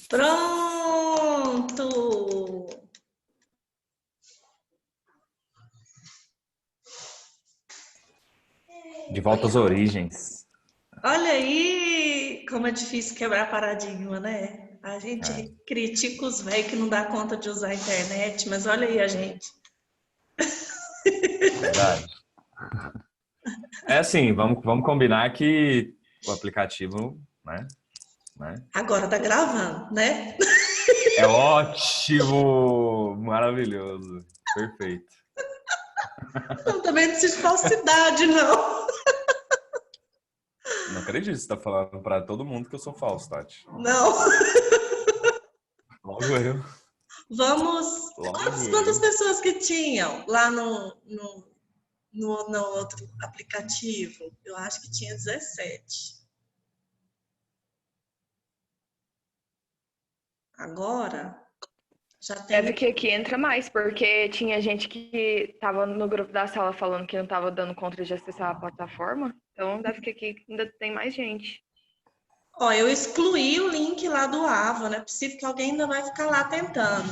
Pronto! De volta às origens. Olha aí como é difícil quebrar paradigma, né? A É, gente critica os velhos que não dá conta de usar a internet, mas olha aí a gente. verdade. É assim, vamos combinar que o aplicativo, né? Agora tá gravando, né? É ótimo! Maravilhoso. Perfeito. Não, também não precisa de falsidade, não. Não acredito que você tá falando pra todo mundo que eu sou falso, Tati. Não. Logo eu. Vamos. Logo Quantas eu. pessoas que tinham lá no outro aplicativo? Eu acho que tinha 17. Agora já Deve tem. que aqui entra mais, porque tinha gente que tava no grupo da sala falando que não tava dando conta de acessar a plataforma. Então deve que aqui ainda tem mais gente. Ó, eu excluí o link lá do Ava, não é possível que alguém ainda vai ficar lá tentando.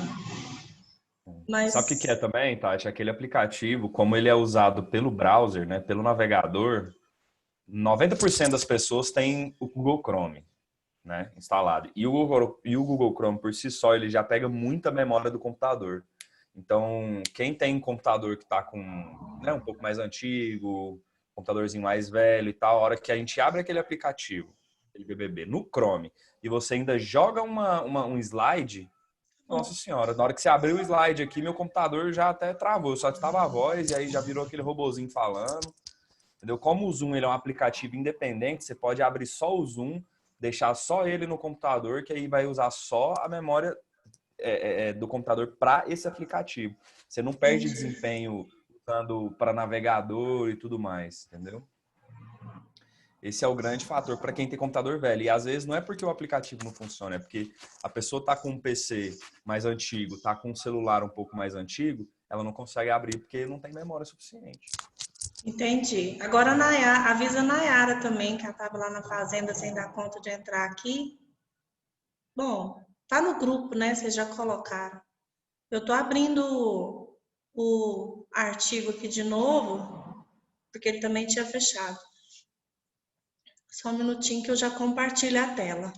Sabe o que que é Mas, também, Tati? Aquele aplicativo, como ele é usado pelo browser, né, pelo navegador, 90% das pessoas têm o Google Chrome, né, instalado. E o Google Chrome por si só, ele já pega muita memória do computador. Então, quem tem um computador que está com, né, um pouco mais antigo, computadorzinho mais velho e tal, a hora que a gente abre aquele aplicativo, aquele BBB, no Chrome, e você ainda joga um slide, nossa senhora, na hora que você abriu o slide aqui, meu computador já até travou, só estava a voz e aí já virou aquele robozinho falando. Entendeu? Como o Zoom ele é um aplicativo independente, você pode abrir só o Zoom, deixar só ele no computador, que aí vai usar só a memória do computador para esse aplicativo. Você não perde entendi. desempenho usando para navegador e tudo mais, entendeu? Esse é o grande fator para quem tem computador velho. E às vezes não é porque o aplicativo não funciona, é porque a pessoa está com um PC mais antigo, está com um celular um pouco mais antigo, ela não consegue abrir porque não tem memória suficiente. Entendi. Agora, Nayara, avisa a Nayara também, que ela estava lá na fazenda sem dar conta de entrar aqui. Bom, tá no grupo, né? Vocês já colocaram. Eu tô abrindo o artigo aqui de novo, porque ele também tinha fechado. Só um minutinho que eu já compartilho a tela.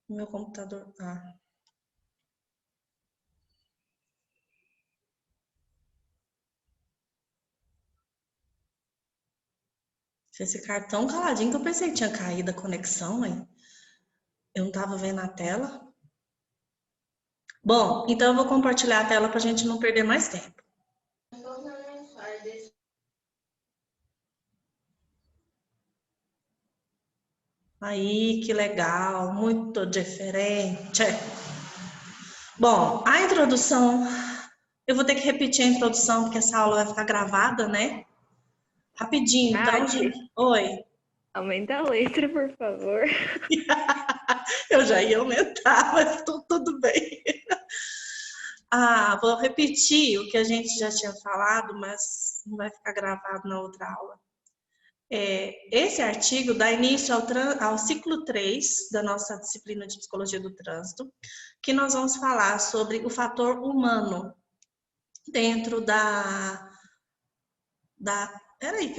Meu computador. Ah. Esse cara tão caladinho que eu pensei que tinha caído a conexão, hein? Eu não tava vendo a tela. Bom, então eu vou compartilhar a tela para a gente não perder mais tempo. Aí, que legal, muito diferente. Bom, a introdução, eu vou ter que repetir a introdução porque essa aula vai ficar gravada, né? Rapidinho, então, Nath, gente. Oi, aumenta a letra, por favor. eu já ia aumentar, mas tudo bem. Ah, vou repetir o que a gente já tinha falado, mas não vai ficar gravado na outra aula. Esse artigo dá início ao ciclo 3 da nossa disciplina de Psicologia do Trânsito, que nós vamos falar sobre o fator humano dentro peraí,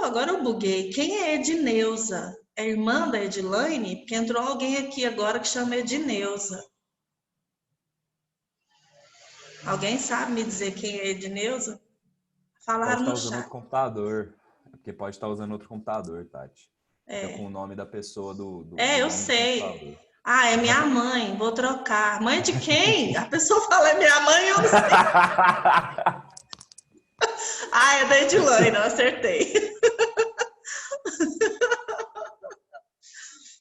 agora eu buguei. Quem é Edneuza? É irmã da Edilane? Porque entrou alguém aqui agora que chama Edneuza. Alguém sabe me dizer quem é Edneuza? Pode Falaram estar no usando chat. outro computador. Porque pode estar usando outro computador, Tati. Fica com o nome da pessoa do Eu nome do sei. computador. Ah, é minha mãe, vou trocar. Mãe de quem? A pessoa fala é minha mãe, eu não sei. Ah, é da Edilane, não acertei.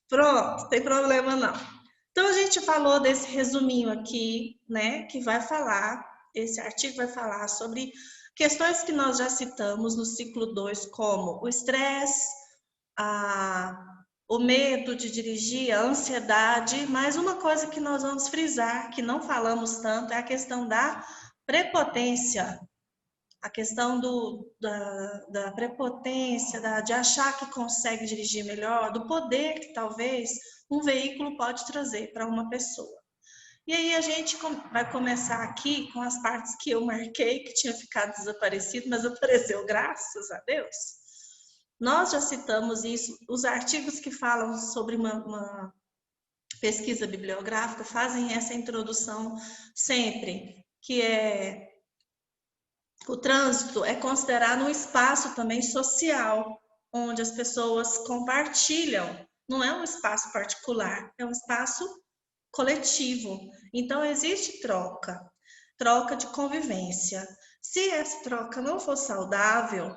Pronto, tem problema não. Então a gente falou desse resuminho aqui, né, que vai falar, esse artigo vai falar sobre questões que nós já citamos no ciclo 2, como o estresse, o medo de dirigir, a ansiedade, mas uma coisa que nós vamos frisar, que não falamos tanto, é a questão da prepotência. A questão da prepotência, de achar que consegue dirigir melhor, do poder que talvez um veículo pode trazer para uma pessoa. E aí a gente vai começar aqui com as partes que eu marquei, que tinha ficado desaparecido, mas apareceu, graças a Deus. Nós já citamos isso, os artigos que falam sobre uma pesquisa bibliográfica fazem essa introdução sempre, que é o trânsito é considerado um espaço também social, onde as pessoas compartilham. Não é um espaço particular, é um espaço coletivo. Então, existe troca de convivência. Se essa troca não for saudável,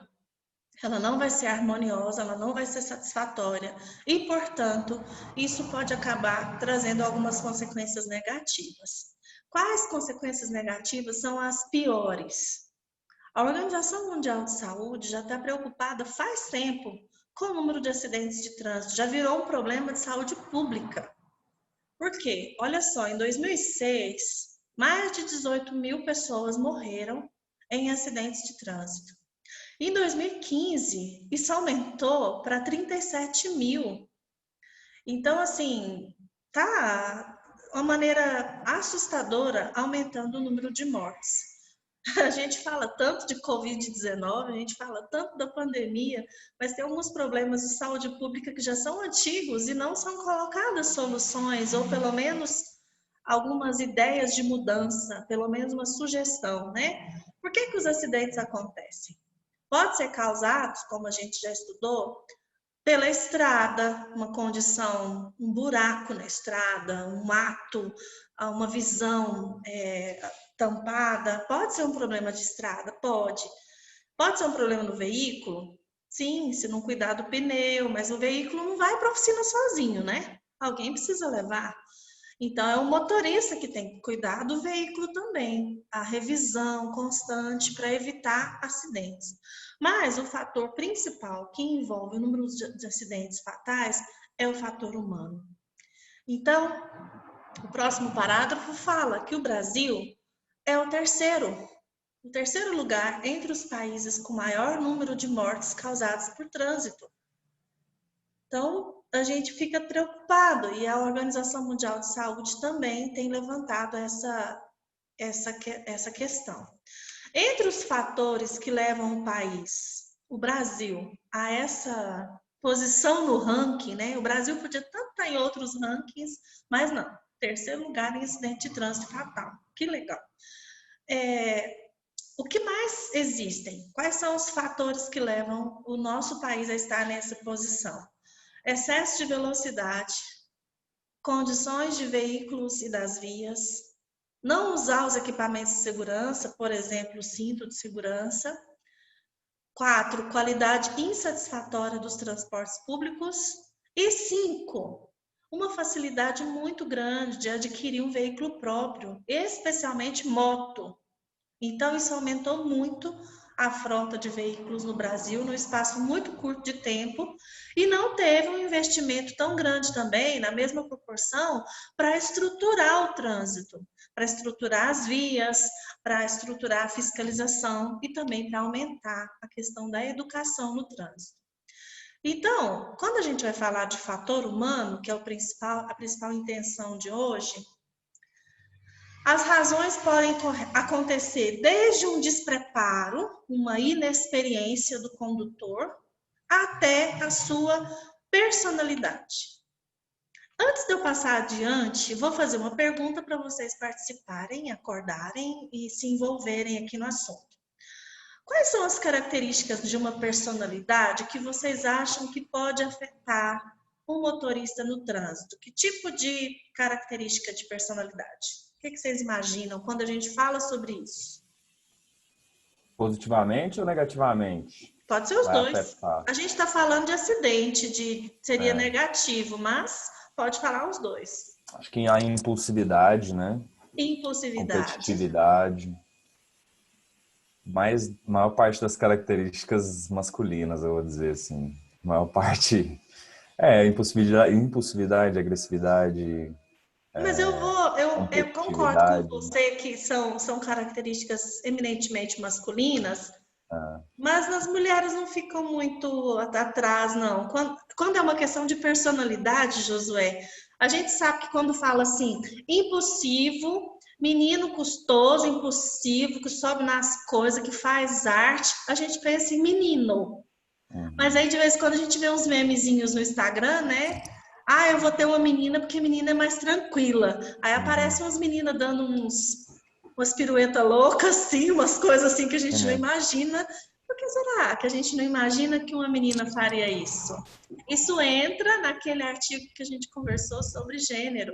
ela não vai ser harmoniosa, ela não vai ser satisfatória. E, portanto, isso pode acabar trazendo algumas consequências negativas. Quais consequências negativas são as piores? A Organização Mundial de Saúde já está preocupada faz tempo com o número de acidentes de trânsito, já virou um problema de saúde pública. Por quê? Olha só, em 2006, mais de 18 mil pessoas morreram em acidentes de trânsito. Em 2015, isso aumentou para 37 mil. Então, assim, tá uma maneira assustadora aumentando o número de mortes. A gente fala tanto de Covid-19, a gente fala tanto da pandemia, mas tem alguns problemas de saúde pública que já são antigos e não são colocadas soluções, ou pelo menos algumas ideias de mudança, pelo menos uma sugestão, né? Por que os acidentes acontecem? Pode ser causados, como a gente já estudou, pela estrada, uma condição, um buraco na estrada, um mato, uma visão tampada. Pode ser um problema de estrada? Pode. Pode ser um problema no veículo? Sim, se não cuidar do pneu, mas o veículo não vai para a oficina sozinho, né? Alguém precisa levar. Então, é o motorista que tem que cuidar do veículo também, a revisão constante para evitar acidentes. Mas o fator principal que envolve o número de acidentes fatais é o fator humano. Então, o próximo parágrafo fala que o Brasil é o terceiro lugar entre os países com maior número de mortes causadas por trânsito. Então, a gente fica preocupado e a Organização Mundial de Saúde também tem levantado essa questão. Entre os fatores que levam o Brasil, a essa posição no ranking, né? O Brasil podia tanto estar em outros rankings, mas não. Terceiro lugar em acidente de trânsito fatal. Que legal. O que mais existem? Quais são os fatores que levam o nosso país a estar nessa posição? Excesso de velocidade, condições de veículos e das vias, não usar os equipamentos de segurança, por exemplo, o cinto de segurança. 4, qualidade insatisfatória dos transportes públicos. E 5, uma facilidade muito grande de adquirir um veículo próprio, especialmente moto. Então, isso aumentou muito a frota de veículos no Brasil, num espaço muito curto de tempo, e não teve um investimento tão grande também, na mesma proporção, para estruturar o trânsito, para estruturar as vias, para estruturar a fiscalização e também para aumentar a questão da educação no trânsito. Então, quando a gente vai falar de fator humano, que é a principal intenção de hoje, as razões podem acontecer desde um despreparo, uma inexperiência do condutor, até a sua personalidade. Antes de eu passar adiante, vou fazer uma pergunta para vocês participarem, acordarem e se envolverem aqui no assunto. Quais são as características de uma personalidade que vocês acham que pode afetar um motorista no trânsito? Que tipo de característica de personalidade? O que vocês imaginam quando a gente fala sobre isso? Positivamente ou negativamente? Pode ser os Vai dois. afetar. A gente está falando de acidente, seria negativo, mas pode falar os dois. Acho que a impulsividade, né? Impulsividade. Competitividade. Mas a maior parte das características masculinas, eu vou dizer assim. A maior parte impulsividade, agressividade, Mas eu concordo com competitividade. você que são características eminentemente masculinas, Ah, mas as mulheres não ficam muito atrás, não. Quando é uma questão de personalidade, Josué, a gente sabe que quando fala assim, impulsivo, menino custoso, impulsivo, que sobe nas coisas, que faz arte, a gente pensa em menino. Mas aí, de vez em quando, a gente vê uns memezinhos no Instagram, né? Ah, eu vou ter uma menina porque menina é mais tranquila. Aí aparecem umas meninas dando umas piruetas loucas, assim, umas coisas assim que a gente não imagina. Por que será que a gente não imagina que uma menina faria isso? Isso entra naquele artigo que a gente conversou sobre gênero,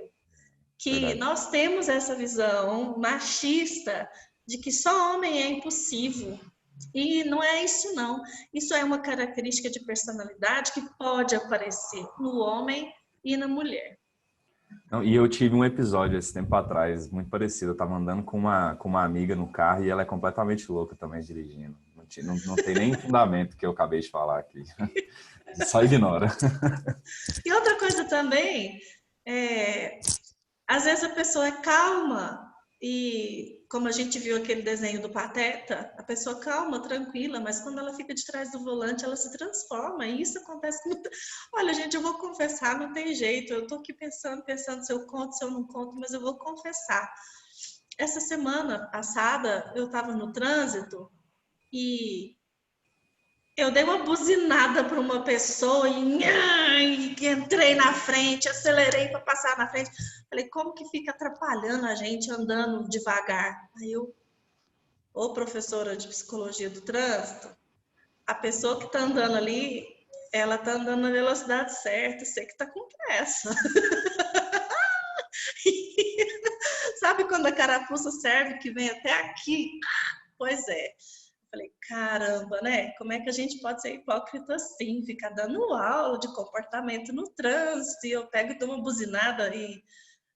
que verdade. nós temos essa visão machista de que só homem é impulsivo. E não é isso, não. Isso é uma característica de personalidade que pode aparecer no homem e na mulher. Não, e eu tive um episódio esse tempo atrás, muito parecido. Eu tava andando com uma amiga no carro e ela é completamente louca também dirigindo. Não tem nem fundamento que eu acabei de falar aqui. Só ignora. E outra coisa também, às vezes a pessoa é calma e, como a gente viu aquele desenho do Pateta, a pessoa calma, tranquila, mas quando ela fica de trás do volante, ela se transforma. E isso acontece muito. Olha, gente, eu vou confessar, não tem jeito. Eu tô aqui pensando se eu conto, se eu não conto, mas eu vou confessar. Essa semana passada, eu estava no trânsito e eu dei uma buzinada para uma pessoa e entrei na frente, acelerei para passar na frente. Falei, como que fica atrapalhando a gente andando devagar? Aí eu, ô professora de psicologia do trânsito, a pessoa que está andando ali, ela está andando na velocidade certa, você que está com pressa. Sabe quando a carapuça serve que vem até aqui? Pois é. Falei, caramba, né? Como é que a gente pode ser hipócrita assim? Ficar dando aula de comportamento no trânsito e eu pego e dou uma buzinada e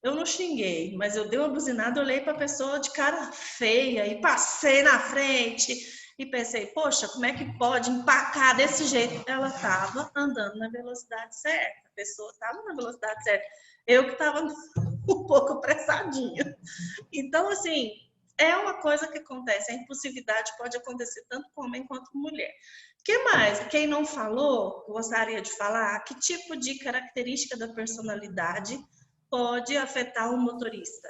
eu não xinguei, mas eu dei uma buzinada, olhei para a pessoa de cara feia e passei na frente e pensei, poxa, como é que pode empacar desse jeito? Ela estava andando na velocidade certa, a pessoa estava na velocidade certa, eu que estava um pouco apressadinha. Então, assim, é uma coisa que acontece. A impulsividade pode acontecer tanto com homem quanto com mulher. O que mais? Quem não falou, gostaria de falar, que tipo de característica da personalidade pode afetar o motorista?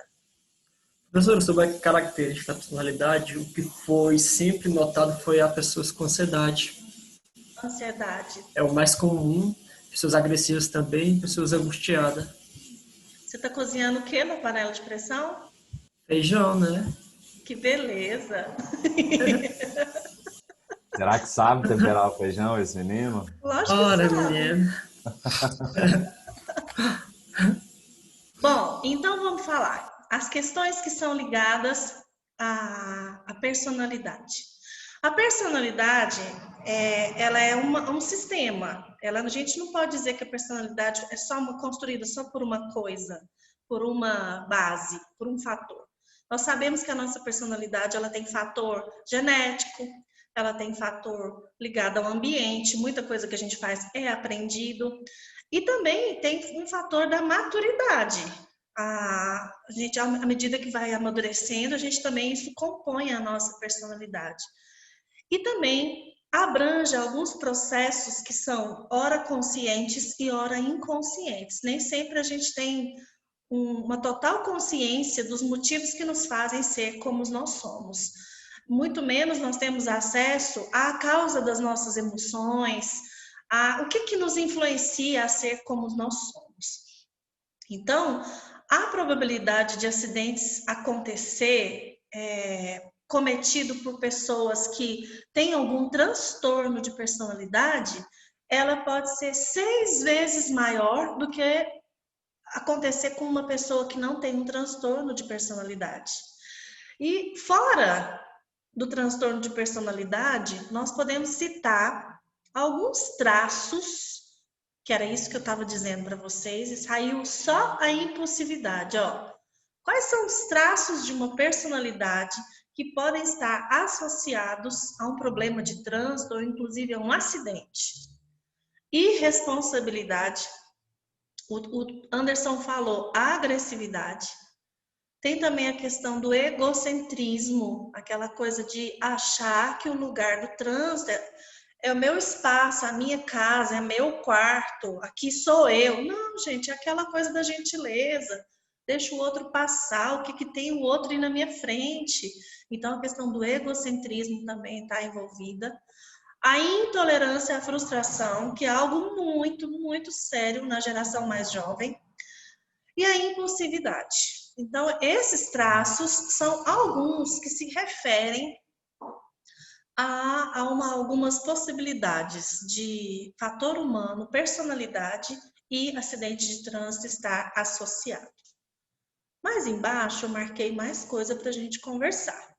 Professor, sobre a característica da personalidade, o que foi sempre notado foi a pessoas com ansiedade. Ansiedade. É o mais comum, pessoas agressivas também, pessoas angustiadas. Você está cozinhando o que na panela de pressão? Feijão, né? Que beleza! Será que sabe temperar o feijão, esse menino? Lógico que Ora, sabe. menino. Bom, então vamos falar. As questões que são ligadas à personalidade. A personalidade, ela é um sistema. A gente não pode dizer que a personalidade é só construída só por uma coisa, por uma base, por um fator. Nós sabemos que a nossa personalidade ela tem fator genético, ela tem fator ligado ao ambiente, muita coisa que a gente faz é aprendido. E também tem um fator da maturidade. A gente, à medida que vai amadurecendo, a gente também, isso compõe a nossa personalidade. E também abrange alguns processos que são ora conscientes e ora inconscientes. Nem sempre a gente tem uma total consciência dos motivos que nos fazem ser como nós somos. Muito menos nós temos acesso à causa das nossas emoções, o que nos influencia a ser como nós somos. Então, a probabilidade de acidentes acontecer cometido por pessoas que têm algum transtorno de personalidade, ela pode ser 6 vezes maior do que acontecer com uma pessoa que não tem um transtorno de personalidade. E fora do transtorno de personalidade, nós podemos citar alguns traços, que era isso que eu estava dizendo para vocês, e saiu só a impulsividade. Ó. Quais são os traços de uma personalidade que podem estar associados a um problema de trânsito ou inclusive a um acidente? Irresponsabilidade, O Anderson falou a agressividade. Tem também a questão do egocentrismo, aquela coisa de achar que o lugar do trânsito é o meu espaço, a minha casa, é meu quarto, aqui sou eu. Não, gente, é aquela coisa da gentileza. Deixa o outro passar, o que tem o outro aí na minha frente. Então, a questão do egocentrismo também está envolvida. A intolerância à frustração, que é algo muito, muito sério na geração mais jovem. E a impulsividade. Então, esses traços são alguns que se referem a algumas possibilidades de fator humano, personalidade e acidente de trânsito estar associado. Mais embaixo eu marquei mais coisa para a gente conversar.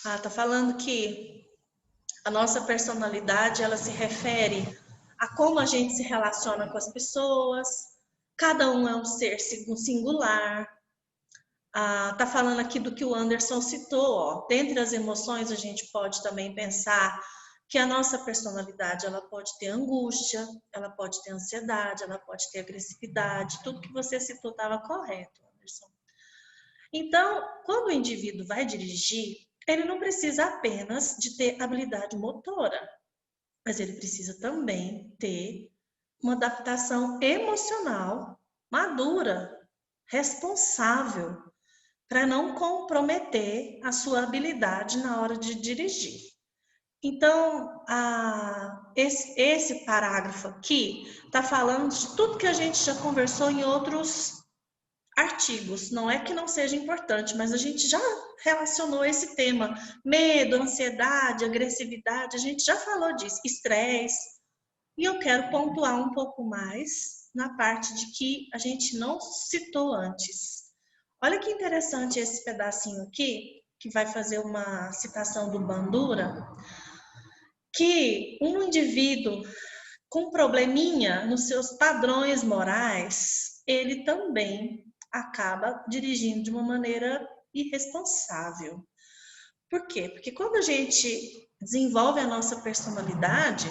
Tá falando que a nossa personalidade, ela se refere a como a gente se relaciona com as pessoas, cada um é um ser singular. Tá falando aqui do que o Anderson citou, ó. Dentre as emoções, a gente pode também pensar que a nossa personalidade, ela pode ter angústia, ela pode ter ansiedade, ela pode ter agressividade, tudo que você citou estava correto, Anderson. Então, quando o indivíduo vai dirigir, ele não precisa apenas de ter habilidade motora, mas ele precisa também ter uma adaptação emocional madura, responsável, para não comprometer a sua habilidade na hora de dirigir. Então, esse parágrafo aqui está falando de tudo que a gente já conversou em outros artigos. Não é que não seja importante, mas a gente já relacionou esse tema. Medo, ansiedade, agressividade, a gente já falou disso. Estresse. E eu quero pontuar um pouco mais na parte de que a gente não citou antes. Olha que interessante esse pedacinho aqui, que vai fazer uma citação do Bandura, que um indivíduo com probleminha nos seus padrões morais, ele também acaba dirigindo de uma maneira irresponsável. Por quê? Porque quando a gente desenvolve a nossa personalidade,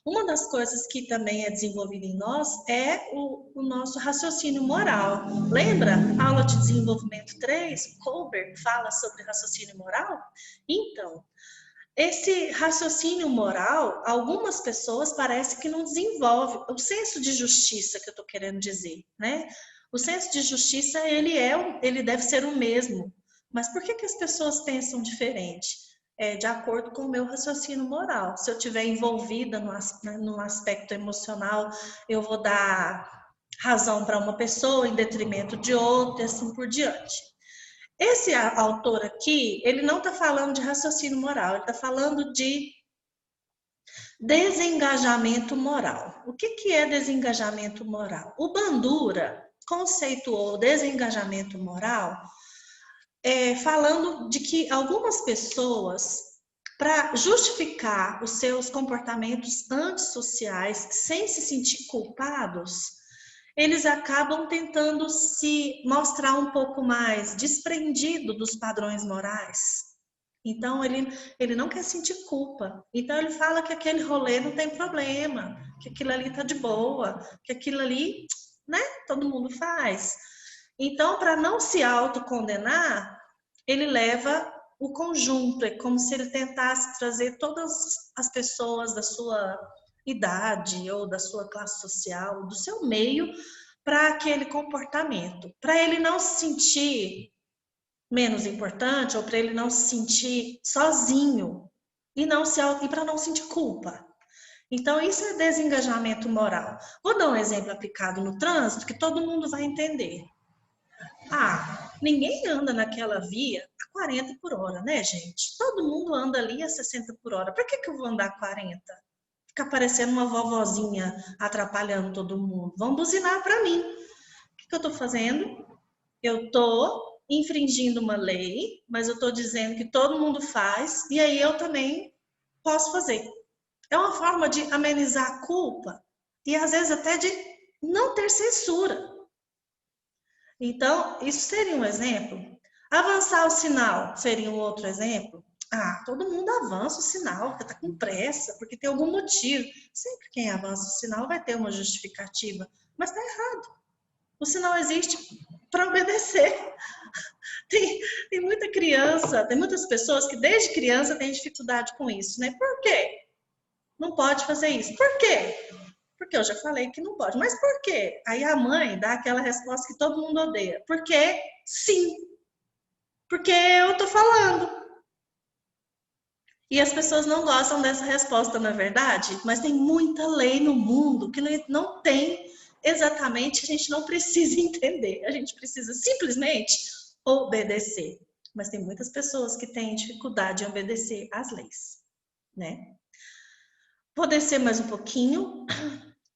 uma das coisas que também é desenvolvida em nós é o nosso raciocínio moral. Lembra? Aula de desenvolvimento 3, Kohlberg fala sobre raciocínio moral? Então, esse raciocínio moral, algumas pessoas parece que não desenvolve. O senso de justiça que eu estou querendo dizer, né? O senso de justiça, ele deve ser o mesmo. Mas por que as pessoas pensam diferente? De acordo com o meu raciocínio moral. Se eu estiver envolvida no aspecto emocional, eu vou dar razão para uma pessoa em detrimento de outra, e assim por diante. Esse autor aqui, ele não está falando de raciocínio moral, ele está falando de desengajamento moral. O que é desengajamento moral? O Bandura conceituou desengajamento moral falando de que algumas pessoas, para justificar os seus comportamentos antissociais sem se sentir culpados, eles acabam tentando se mostrar um pouco mais desprendido dos padrões morais. Então, ele não quer sentir culpa. Então, ele fala que aquele rolê não tem problema, que aquilo ali tá de boa, que aquilo ali, né, todo mundo faz. Então, para não se autocondenar, ele leva o conjunto. É como se ele tentasse trazer todas as pessoas da sua idade ou da sua classe social, do seu meio, para aquele comportamento. Para ele não se sentir menos importante ou para ele não se sentir sozinho e para não sentir culpa. Então, isso é desengajamento moral. Vou dar um exemplo aplicado no trânsito que todo mundo vai entender. Ninguém anda naquela via a 40 por hora, né, gente? Todo mundo anda ali a 60 por hora. Por que eu vou andar a 40? Ficar parecendo uma vovozinha atrapalhando todo mundo. Vão buzinar para mim. O que eu estou fazendo? Eu estou infringindo uma lei, mas eu estou dizendo que todo mundo faz e aí eu também posso fazer. É uma forma de amenizar a culpa e às vezes até de não ter censura. Então, isso seria um exemplo. Avançar o sinal seria um outro exemplo. Ah, todo mundo avança o sinal, porque está com pressa, porque tem algum motivo. Sempre quem avança o sinal vai ter uma justificativa, mas está errado. O sinal existe para obedecer. Tem muita criança, tem muitas pessoas que desde criança têm dificuldade com isso, né? Por quê? Não pode fazer isso. Por quê? Porque eu já falei que não pode. Mas por quê? Aí a mãe dá aquela resposta que todo mundo odeia. Porque sim. Porque eu tô falando. E as pessoas não gostam dessa resposta, na verdade, mas tem muita lei no mundo que não tem exatamente, a gente não precisa entender, a gente precisa simplesmente obedecer. Mas tem muitas pessoas que têm dificuldade em obedecer às leis, né? Vou descer mais um pouquinho.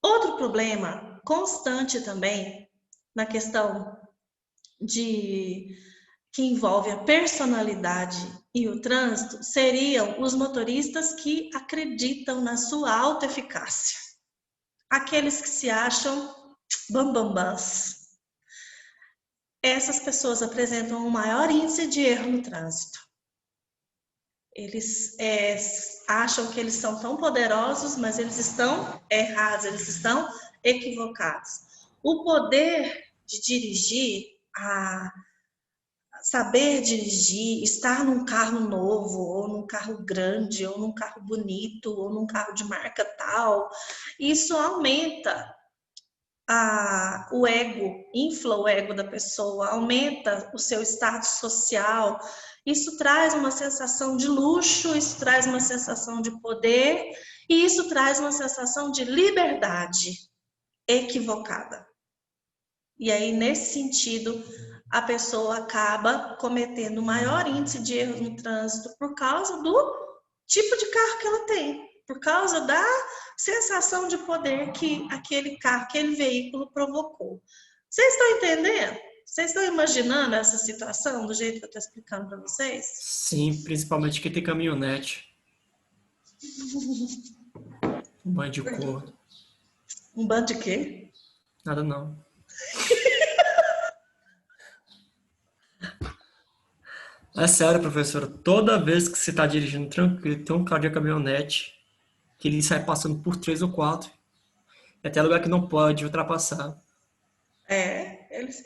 Outro problema constante também na questão que envolve a personalidade e o trânsito seriam os motoristas que acreditam na sua autoeficácia. Aqueles que se acham bambambãs. Essas pessoas apresentam um maior índice de erro no trânsito. Eles acham que eles são tão poderosos, mas eles estão errados, eles estão equivocados. O poder de dirigir, saber dirigir, estar num carro novo, ou num carro grande, ou num carro bonito, ou num carro de marca tal, isso aumenta o ego, infla o ego da pessoa, aumenta o seu status social, isso traz uma sensação de luxo, isso traz uma sensação de poder, e isso traz uma sensação de liberdade equivocada. E aí, nesse sentido, a pessoa acaba cometendo maior índice de erros no trânsito por causa do tipo de carro que ela tem, por causa da sensação de poder que aquele carro, aquele veículo provocou. Vocês estão entendendo? Vocês estão imaginando essa situação do jeito que eu estou explicando para vocês? Sim, principalmente quem tem caminhonete. Um bando de corno. Um bando de quê? Nada não. É sério, professora. Toda vez que você está dirigindo tranquilo, tem um cara de caminhonete que ele sai passando por 3 ou 4. E até lugar que não pode ultrapassar.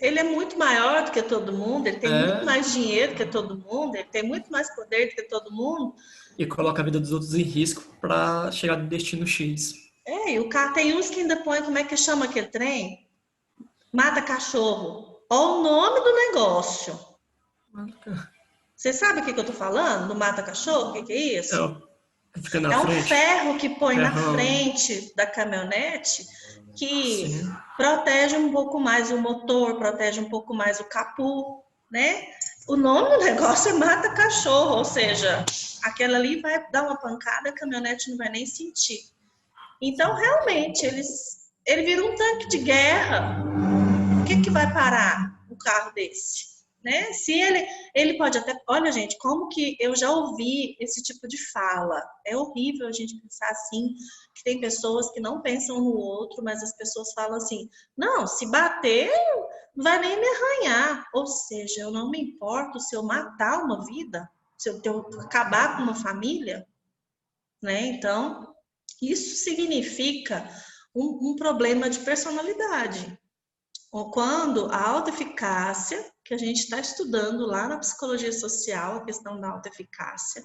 Ele é muito maior do que todo mundo, ele tem muito mais dinheiro que todo mundo, ele tem muito mais poder do que todo mundo. E coloca a vida dos outros em risco para chegar no destino X. E o carro tem uns que ainda põe, como é que chama aquele trem? Mata cachorro. Olha o nome do negócio. Você sabe o que eu tô falando? Do mata cachorro? O que é isso? Fica na É um frente. ferro que põe na frente da caminhonete que protege um pouco mais o motor, protege um pouco mais o capô, né? O nome do negócio é mata cachorro, ou seja, aquela ali vai dar uma pancada, a caminhonete não vai nem sentir. Então, realmente, ele vira um tanque de guerra. O que vai parar um carro desse? Né? Se ele pode até... Olha, gente, como que eu já ouvi esse tipo de fala. É horrível a gente pensar assim, que tem pessoas que não pensam no outro, mas as pessoas falam assim, não, se bater, não vai nem me arranhar. Ou seja, eu não me importo se eu matar uma vida, se eu acabar com uma família, né? Então, isso significa um problema de personalidade. Ou quando a autoeficácia, que a gente está estudando lá na psicologia social, a questão da autoeficácia,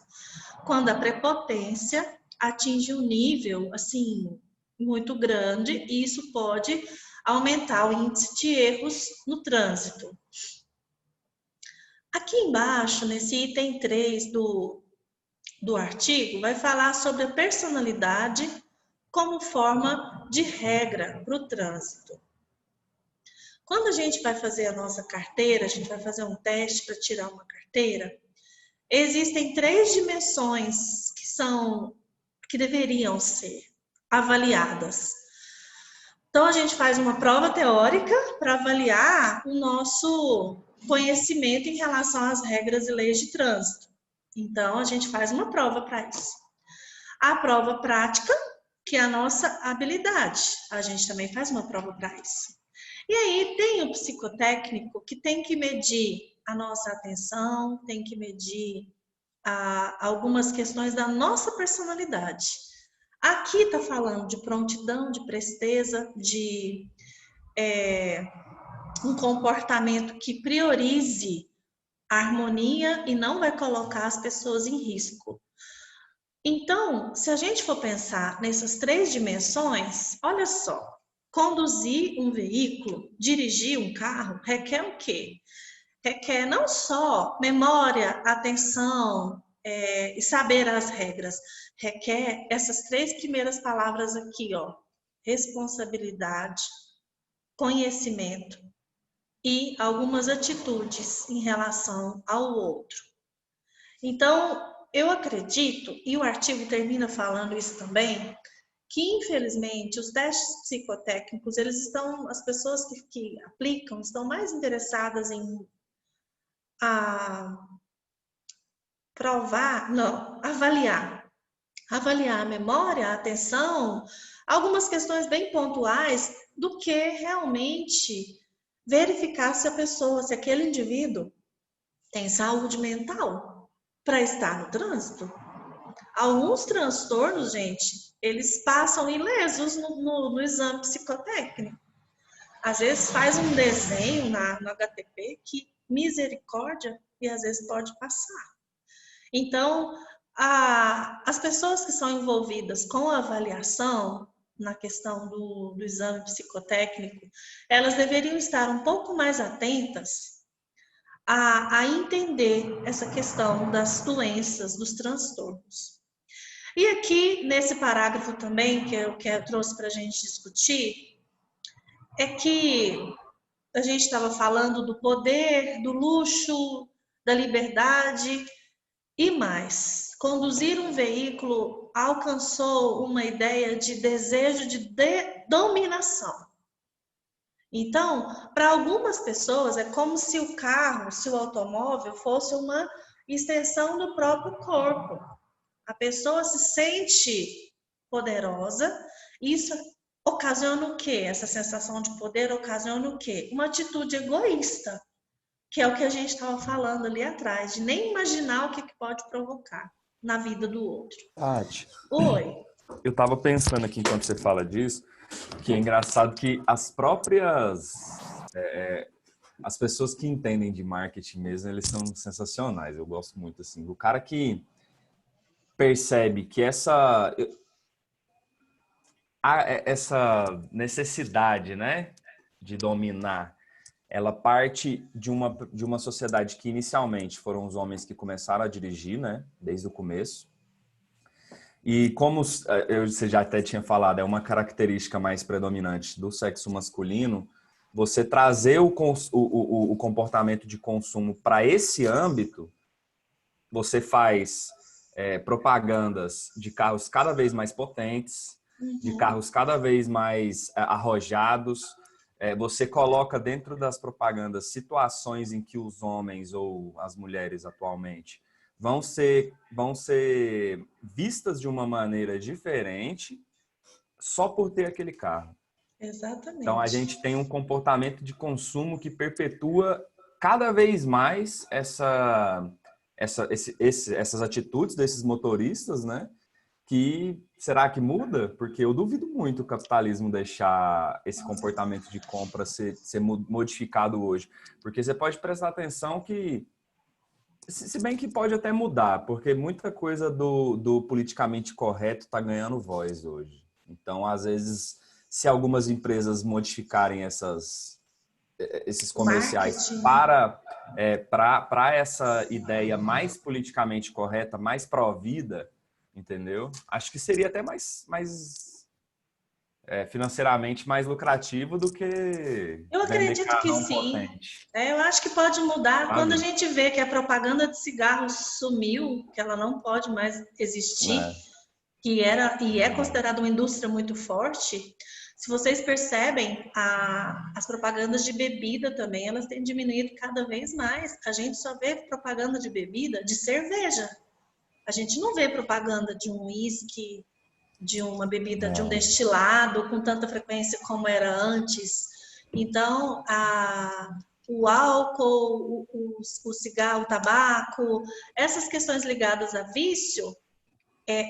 quando a prepotência atinge um nível, assim, muito grande, e isso pode aumentar o índice de erros no trânsito. Aqui embaixo, nesse item 3 do artigo, vai falar sobre a personalidade como forma de regra para o trânsito. Quando a gente vai fazer a nossa carteira, a gente vai fazer um teste para tirar uma carteira, existem 3 dimensões que deveriam ser avaliadas. Então, a gente faz uma prova teórica para avaliar o nosso conhecimento em relação às regras e leis de trânsito. Então, a gente faz uma prova para isso. A prova prática, que é a nossa habilidade. A gente também faz uma prova para isso. E aí tem o psicotécnico que tem que medir a nossa atenção, tem que medir algumas questões da nossa personalidade. Aqui está falando de prontidão, de presteza, de um comportamento que priorize a harmonia e não vai colocar as pessoas em risco. Então, se a gente for pensar nessas 3 dimensões, olha só, conduzir um veículo, dirigir um carro, requer o quê? Requer não só memória, atenção e saber as regras, requer essas 3 primeiras palavras aqui, ó, responsabilidade, conhecimento e algumas atitudes em relação ao outro. Então, eu acredito, e o artigo termina falando isso também, que infelizmente os testes psicotécnicos, as pessoas que aplicam estão mais interessadas em avaliar a memória, a atenção, algumas questões bem pontuais, do que realmente verificar se se aquele indivíduo tem saúde mental para estar no trânsito. Alguns transtornos, gente, eles passam ilesos no exame psicotécnico. Às vezes faz um desenho no HTP que misericórdia e às vezes pode passar. Então, as pessoas que são envolvidas com a avaliação na questão do exame psicotécnico, elas deveriam estar um pouco mais atentas a entender essa questão das doenças, dos transtornos. E aqui, nesse parágrafo também, que eu trouxe para a gente discutir, é que a gente estava falando do poder, do luxo, da liberdade e mais. Conduzir um veículo alcançou uma ideia de desejo de dominação. Então, para algumas pessoas, é como se o carro, se o automóvel fosse uma extensão do próprio corpo. A pessoa se sente poderosa, isso ocasiona o quê? Essa sensação de poder ocasiona o quê? Uma atitude egoísta, que é o que a gente estava falando ali atrás, de nem imaginar o que pode provocar na vida do outro. Tati, Oi. eu estava pensando aqui enquanto você fala disso, que é engraçado que as próprias... as pessoas que entendem de marketing mesmo, eles são sensacionais. Eu gosto muito, assim. O cara que percebe que essa necessidade, né, de dominar, ela parte de uma sociedade que inicialmente foram os homens que começaram a dirigir, né, desde o começo. E como você já até tinha falado, é uma característica mais predominante do sexo masculino, você trazer o comportamento de consumo para esse âmbito, você faz propagandas de carros cada vez mais potentes, de carros cada vez mais arrojados. Você coloca dentro das propagandas situações em que os homens ou as mulheres atualmente vão ser vistas de uma maneira diferente só por ter aquele carro. Exatamente. Então, a gente tem um comportamento de consumo que perpetua cada vez mais essas atitudes desses motoristas, né? Que será que muda? Porque eu duvido muito o capitalismo deixar esse comportamento de compra ser modificado hoje. Porque você pode prestar atenção que, se bem que pode até mudar, porque muita coisa do politicamente correto está ganhando voz hoje. Então, às vezes, se algumas empresas modificarem esses comerciais para essa ideia mais politicamente correta, mais pró-vida, entendeu? Acho que seria até mais financeiramente mais lucrativo do que eu acredito que sim. Eu acho que pode mudar. Quando a gente vê que a propaganda de cigarro sumiu, que ela não pode mais existir, que é considerada uma indústria muito forte. Se vocês percebem, as propagandas de bebida também, elas têm diminuído cada vez mais. A gente só vê propaganda de bebida, de cerveja. A gente não vê propaganda de um uísque, de uma bebida, de um destilado com tanta frequência como era antes. Então, o álcool, o cigarro, o tabaco, essas questões ligadas a vício,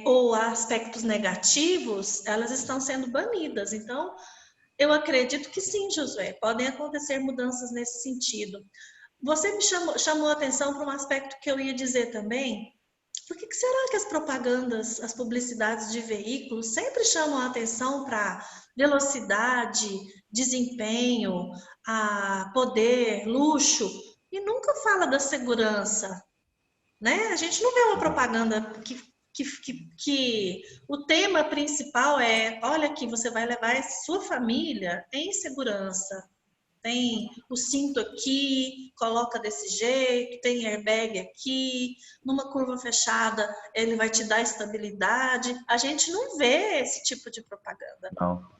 ou a aspectos negativos, elas estão sendo banidas. Então, eu acredito que sim, Josué, podem acontecer mudanças nesse sentido. Você me chamou a atenção para um aspecto que eu ia dizer também. Por que será que as propagandas, as publicidades de veículos sempre chamam a atenção para velocidade, desempenho, poder, luxo, e nunca fala da segurança, né? A gente não vê uma propaganda que o tema principal é: olha aqui, você vai levar sua família em segurança. Tem o cinto aqui, coloca desse jeito, tem airbag aqui, numa curva fechada ele vai te dar estabilidade. A gente não vê esse tipo de propaganda. Não.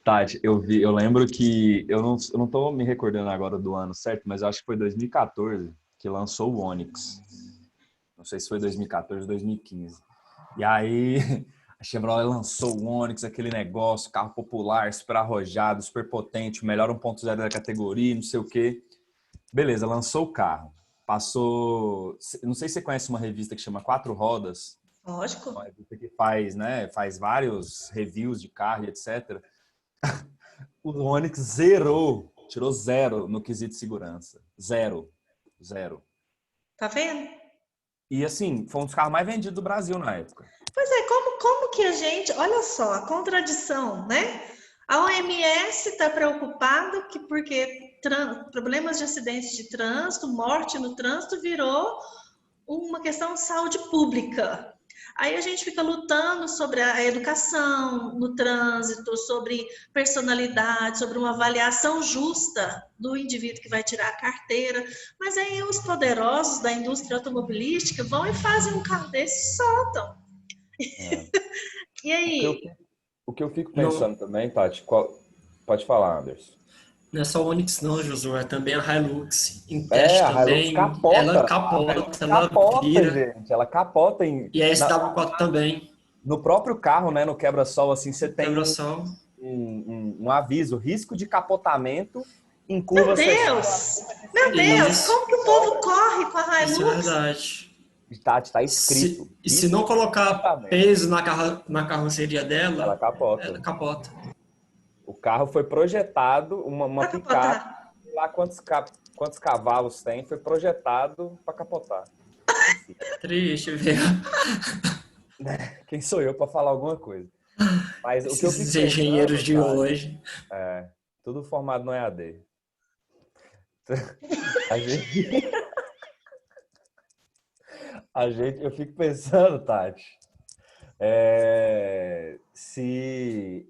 Tati, eu lembro que, eu não tô me recordando agora do ano certo, mas eu acho que foi 2014 que lançou o Onix. Não sei se foi 2014 ou 2015. E aí a Chevrolet lançou o Onix, aquele negócio, carro popular, super arrojado, super potente, o melhor 1.0 da categoria, não sei o quê. Beleza, lançou o carro. Passou... Não sei se você conhece uma revista que chama Quatro Rodas. Lógico. Uma revista que faz, né, faz vários reviews de carro e etc. O Onix zerou, tirou 0 no quesito de segurança. 0. Tá vendo? E assim, foi um dos carros mais vendidos do Brasil na época. Pois é, como que a gente... Olha só, a contradição, né? A OMS está preocupada porque problemas de acidentes de trânsito, morte no trânsito, virou uma questão de saúde pública. Aí a gente fica lutando sobre a educação no trânsito, sobre personalidade, sobre uma avaliação justa do indivíduo que vai tirar a carteira. Mas aí os poderosos da indústria automobilística vão e fazem um carro desse e soltam. É. E aí? O que eu fico pensando também, Tati, pode falar, Anderson. Não é só o Onix não, Josué, também a Hilux. Em teste A Hilux também, capota. ela A Hilux capota, ela capota, vira. gente. Ela capota E a SW4 também, no próprio carro, né? No quebra-sol, assim, você tem quebra-sol. um aviso, risco de capotamento em Meu curvas Deus! fechadas. Meu Deus! Isso. Como que o povo corre com a Isso é Hilux? verdade. Tá escrito. Se não colocar Capotamento. peso na carroceria dela, Ela capota. ela capota. O carro foi projetado, uma Pra picape, capotar. sei lá quantos cavalos tem, foi projetado para capotar. Enfim, Triste ver quem sou eu para falar alguma coisa? Mas o que eu fico esses engenheiros pensando, de tá, hoje. tudo formado no EAD. Eu fico pensando, Tati, se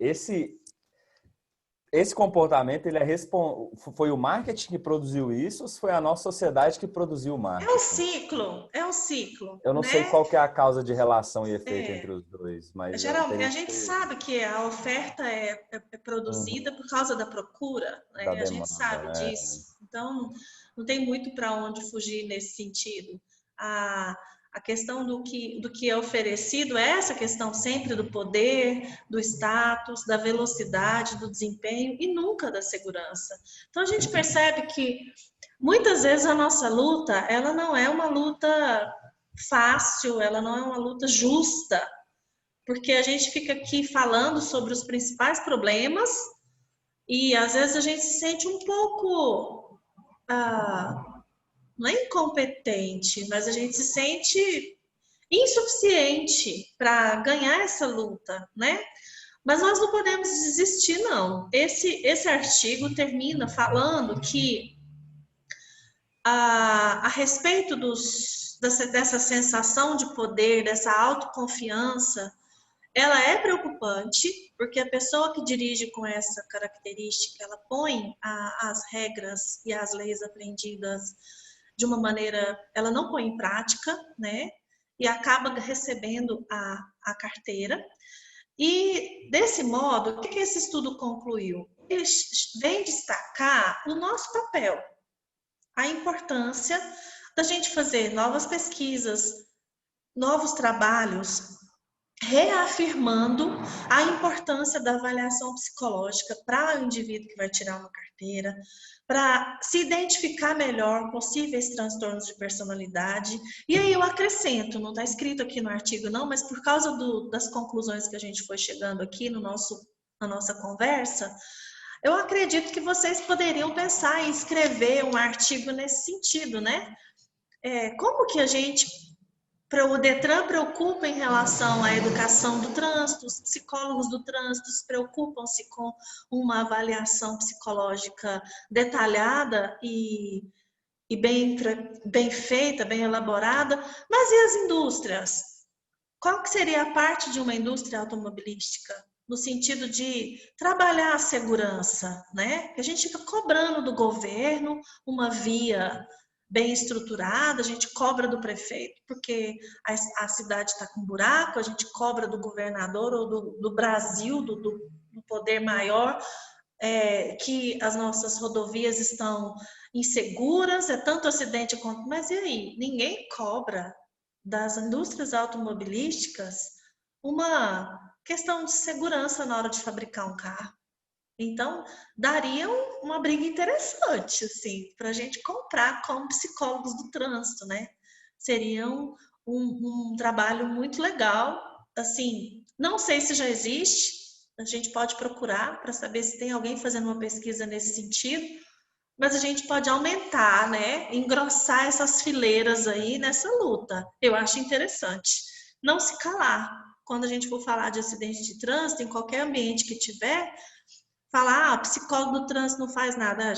esse comportamento ele foi o marketing que produziu isso ou se foi a nossa sociedade que produziu o marketing? É um ciclo. Eu não né? sei qual que é a causa de relação e efeito entre os dois, mas Geralmente a gente sabe que a oferta é produzida por causa da procura, né? da A gente demanda, sabe disso. Então, não tem muito para onde fugir nesse sentido. A questão do que é oferecido é essa questão sempre do poder, do status, da velocidade, do desempenho e nunca da segurança. Então, a gente percebe que muitas vezes a nossa luta, ela não é uma luta fácil, ela não é uma luta justa, porque a gente fica aqui falando sobre os principais problemas e às vezes a gente se sente um pouco, não é incompetente, mas a gente se sente insuficiente para ganhar essa luta, né? Mas nós não podemos desistir, não. Esse artigo termina falando que a respeito dessa sensação de poder, dessa autoconfiança, ela é preocupante, porque a pessoa que dirige com essa característica, ela põe as regras e as leis aprendidas de uma maneira, ela não põe em prática, né? E acaba recebendo a carteira. E, desse modo, o que esse estudo concluiu? Ele vem destacar o nosso papel, a importância da gente fazer novas pesquisas, novos trabalhos, reafirmando a importância da avaliação psicológica para o indivíduo que vai tirar uma carteira, para se identificar melhor possíveis transtornos de personalidade. E aí eu acrescento, não está escrito aqui no artigo não, mas por causa das conclusões que a gente foi chegando aqui na nossa conversa, eu acredito que vocês poderiam pensar em escrever um artigo nesse sentido, né? Como que o Detran preocupa em relação à educação do trânsito, os psicólogos do trânsito preocupam-se com uma avaliação psicológica detalhada e bem feita, bem elaborada, mas e as indústrias? Qual que seria a parte de uma indústria automobilística? No sentido de trabalhar a segurança, né? A gente fica cobrando do governo uma via bem estruturada, a gente cobra do prefeito porque a cidade está com buraco, a gente cobra do governador ou do Brasil, do poder maior, que as nossas rodovias estão inseguras, é tanto acidente quanto... Mas e aí? Ninguém cobra das indústrias automobilísticas uma questão de segurança na hora de fabricar um carro. Então, daria uma briga interessante, assim, para a gente comprar como psicólogos do trânsito, né? Seria um trabalho muito legal, assim, não sei se já existe, a gente pode procurar para saber se tem alguém fazendo uma pesquisa nesse sentido, mas a gente pode aumentar, né? Engrossar essas fileiras aí nessa luta. Eu acho interessante. Não se calar. Quando a gente for falar de acidente de trânsito, em qualquer ambiente que tiver, falar, psicólogo do trânsito não faz nada. A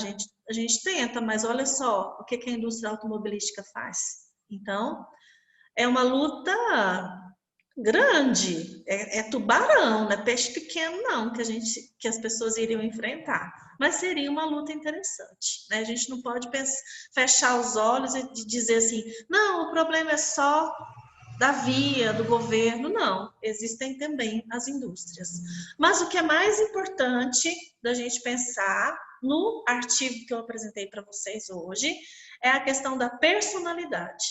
gente tenta, mas olha só o que a indústria automobilística faz. Então, é uma luta grande, é tubarão, não é peixe pequeno não, que as pessoas iriam enfrentar. Mas seria uma luta interessante, né? A gente não pode fechar os olhos e dizer assim, não, o problema é só da via, do governo, não. Existem também as indústrias. Mas o que é mais importante da gente pensar no artigo que eu apresentei para vocês hoje é a questão da personalidade.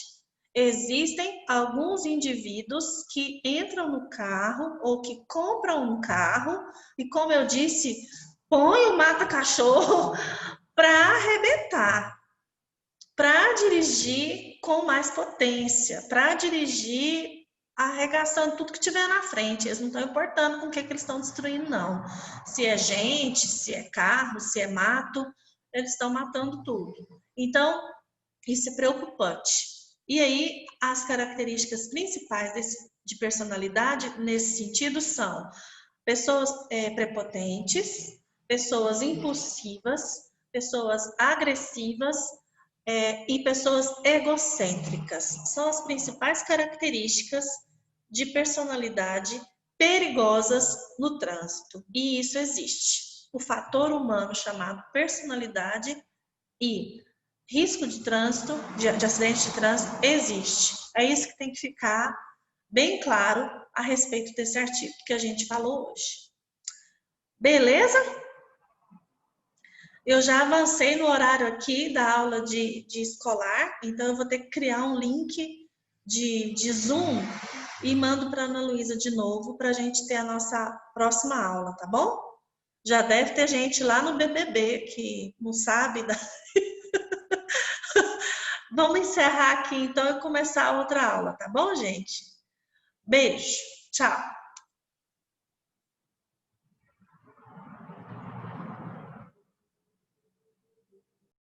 Existem alguns indivíduos que entram no carro ou que compram um carro e, como eu disse, põe o mata-cachorro para arrebentar, para dirigir com mais potência, para dirigir arregaçando tudo que tiver na frente. Eles não estão importando com o que eles estão destruindo, não. Se é gente, se é carro, se é mato, eles estão matando tudo. Então, isso é preocupante. E aí, as características principais de personalidade nesse sentido são pessoas prepotentes, pessoas impulsivas, pessoas agressivas e pessoas egocêntricas. São as principais características de personalidade perigosas no trânsito. E isso existe. O fator humano chamado personalidade e risco de trânsito, de acidente de trânsito, existe. É isso que tem que ficar bem claro a respeito desse artigo que a gente falou hoje. Beleza? Eu já avancei no horário aqui da aula de escolar, então eu vou ter que criar um link de Zoom e mando para a Ana Luísa de novo para a gente ter a nossa próxima aula, tá bom? Já deve ter gente lá no BBB que não sabe. Vamos encerrar aqui então e começar a outra aula, tá bom, gente? Beijo, tchau!